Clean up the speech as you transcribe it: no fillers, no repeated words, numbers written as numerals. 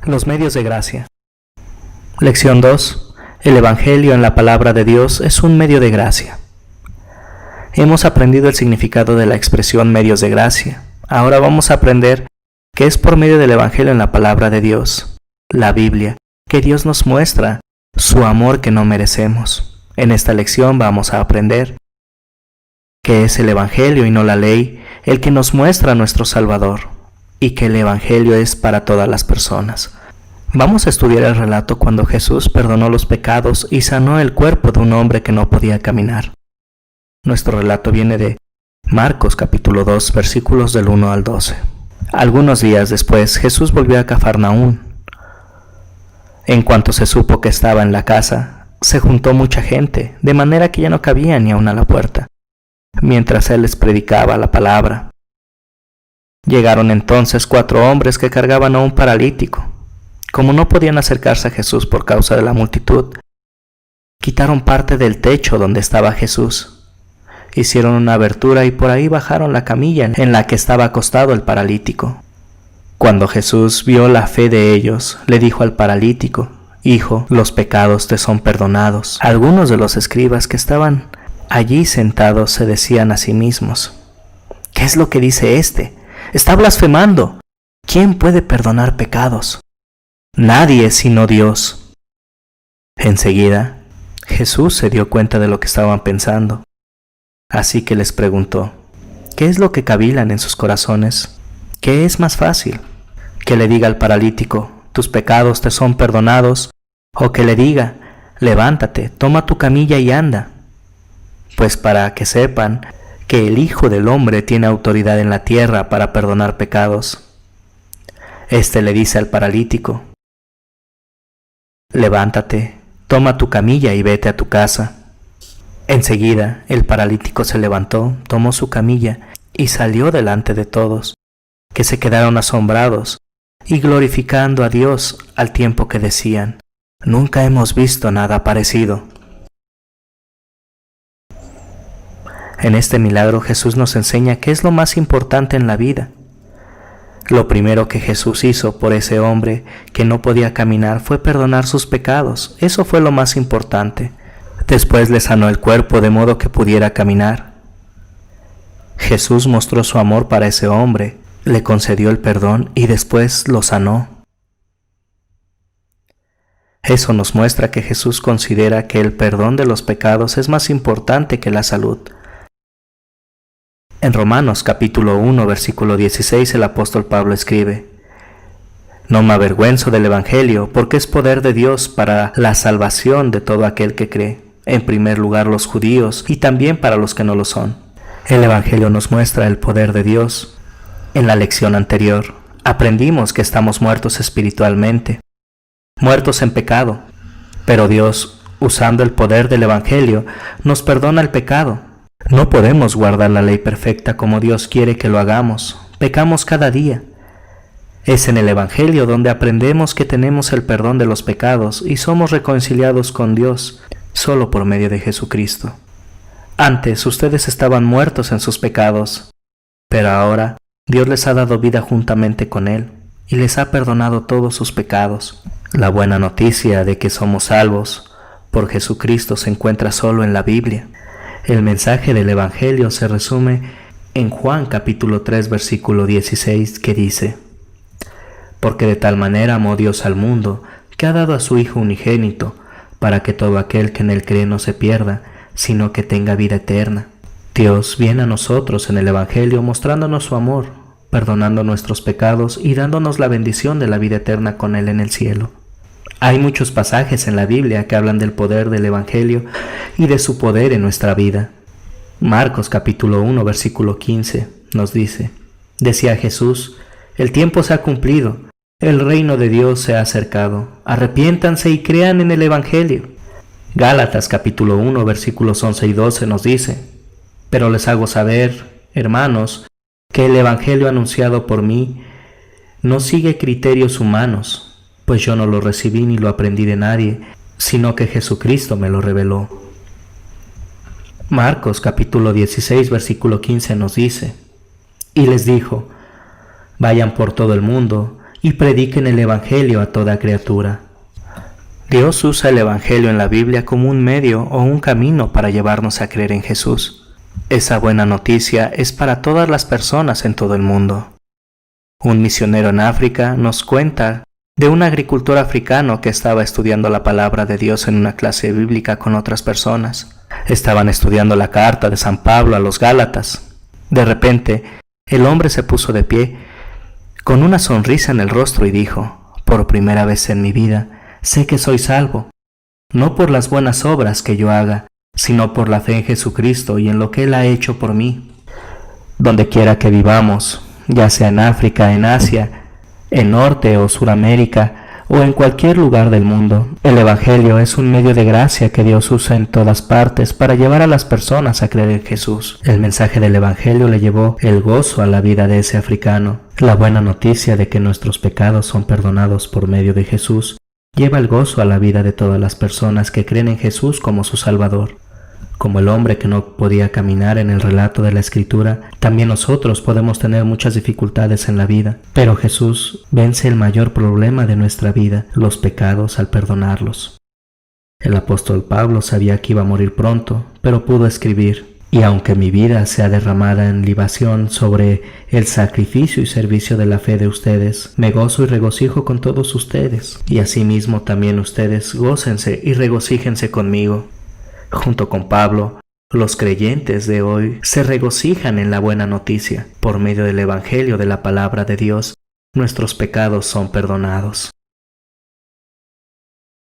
Los medios de gracia. Lección 2. El Evangelio en la palabra de Dios es un medio de gracia. Hemos aprendido el significado de la expresión medios de gracia. Ahora vamos a aprender que es por medio del Evangelio en la palabra de Dios, la Biblia, que Dios nos muestra su amor que no merecemos. En esta lección vamos a aprender que es el Evangelio y no la ley el que nos muestra a nuestro Salvador, y que el Evangelio es para todas las personas. Vamos a estudiar el relato cuando Jesús perdonó los pecados y sanó el cuerpo de un hombre que no podía caminar. Nuestro relato viene de Marcos capítulo 2, versículos del 1 al 12. Algunos días después, Jesús volvió a Cafarnaúm. En cuanto se supo que estaba en la casa, se juntó mucha gente, de manera que ya no cabía ni aun a la puerta, mientras él les predicaba la palabra. Llegaron entonces 4 hombres que cargaban a un paralítico. Como no podían acercarse a Jesús por causa de la multitud, quitaron parte del techo donde estaba Jesús. Hicieron una abertura y por ahí bajaron la camilla en la que estaba acostado el paralítico. Cuando Jesús vio la fe de ellos, le dijo al paralítico: «Hijo, los pecados te son perdonados». Algunos de los escribas que estaban allí sentados se decían a sí mismos: «¿Qué es lo que dice este? Está blasfemando. ¿Quién puede perdonar pecados? Nadie sino Dios». Enseguida, Jesús se dio cuenta de lo que estaban pensando. Así que les preguntó: ¿qué es lo que cavilan en sus corazones? ¿Qué es más fácil? ¿Que le diga al paralítico: tus pecados te son perdonados? ¿O que le diga: levántate, toma tu camilla y anda? Pues para que sepan que el Hijo del Hombre tiene autoridad en la tierra para perdonar pecados. Este le dice al paralítico: levántate, toma tu camilla y vete a tu casa. Enseguida el paralítico se levantó, tomó su camilla y salió delante de todos, que se quedaron asombrados y glorificando a Dios al tiempo que decían: «Nunca hemos visto nada parecido». En este milagro Jesús nos enseña qué es lo más importante en la vida. Lo primero que Jesús hizo por ese hombre que no podía caminar fue perdonar sus pecados. Eso fue lo más importante. Después le sanó el cuerpo de modo que pudiera caminar. Jesús mostró su amor para ese hombre, le concedió el perdón y después lo sanó. Eso nos muestra que Jesús considera que el perdón de los pecados es más importante que la salud. En Romanos capítulo 1, versículo 16, el apóstol Pablo escribe: «No me avergüenzo del Evangelio, porque es poder de Dios para la salvación de todo aquel que cree, en primer lugar los judíos y también para los que no lo son». El Evangelio nos muestra el poder de Dios. En la lección anterior, aprendimos que estamos muertos espiritualmente, muertos en pecado, pero Dios, usando el poder del Evangelio, nos perdona el pecado. No podemos guardar la ley perfecta como Dios quiere que lo hagamos. Pecamos cada día. Es en el Evangelio donde aprendemos que tenemos el perdón de los pecados y somos reconciliados con Dios solo por medio de Jesucristo. Antes ustedes estaban muertos en sus pecados, pero ahora Dios les ha dado vida juntamente con Él y les ha perdonado todos sus pecados. La buena noticia de que somos salvos por Jesucristo se encuentra solo en la Biblia. El mensaje del Evangelio se resume en Juan capítulo 3 versículo 16, que dice: «Porque de tal manera amó Dios al mundo, que ha dado a su Hijo unigénito, para que todo aquel que en él cree no se pierda, sino que tenga vida eterna». Dios viene a nosotros en el Evangelio mostrándonos su amor, perdonando nuestros pecados y dándonos la bendición de la vida eterna con Él en el cielo. Hay muchos pasajes en la Biblia que hablan del poder del Evangelio y de su poder en nuestra vida. Marcos capítulo 1 versículo 15 nos dice: «Decía Jesús: el tiempo se ha cumplido, el reino de Dios se ha acercado, arrepiéntanse y crean en el Evangelio». Gálatas capítulo 1 versículos 11 y 12 nos dice: «Pero les hago saber, hermanos, que el Evangelio anunciado por mí no sigue criterios humanos, pues yo no lo recibí ni lo aprendí de nadie, sino que Jesucristo me lo reveló». Marcos capítulo 16 versículo 15 nos dice: «Y les dijo: vayan por todo el mundo y prediquen el Evangelio a toda criatura. Dios usa el Evangelio en la Biblia como un medio o un camino para llevarnos a creer en Jesús. Esa buena noticia es para todas las personas en todo el mundo. Un misionero en África nos cuenta de un agricultor africano que estaba estudiando la palabra de Dios en una clase bíblica con otras personas. Estaban estudiando la carta de San Pablo a los Gálatas. De repente, el hombre se puso de pie, con una sonrisa en el rostro y dijo: «Por primera vez en mi vida, sé que soy salvo, no por las buenas obras que yo haga, sino por la fe en Jesucristo y en lo que Él ha hecho por mí». Donde quiera que vivamos, ya sea en África, en Asia, en Norte o Suramérica, o en cualquier lugar del mundo, el Evangelio es un medio de gracia que Dios usa en todas partes para llevar a las personas a creer en Jesús. El mensaje del Evangelio le llevó el gozo a la vida de ese africano. La buena noticia de que nuestros pecados son perdonados por medio de Jesús lleva el gozo a la vida de todas las personas que creen en Jesús como su Salvador. Como el hombre que no podía caminar en el relato de la Escritura, también nosotros podemos tener muchas dificultades en la vida, pero Jesús vence el mayor problema de nuestra vida, los pecados, al perdonarlos. El apóstol Pablo sabía que iba a morir pronto, pero pudo escribir: «Y aunque mi vida sea derramada en libación sobre el sacrificio y servicio de la fe de ustedes, me gozo y regocijo con todos ustedes, y asimismo también ustedes gócense y regocíjense conmigo». Junto con Pablo, los creyentes de hoy se regocijan en la buena noticia. Por medio del Evangelio de la palabra de Dios, nuestros pecados son perdonados.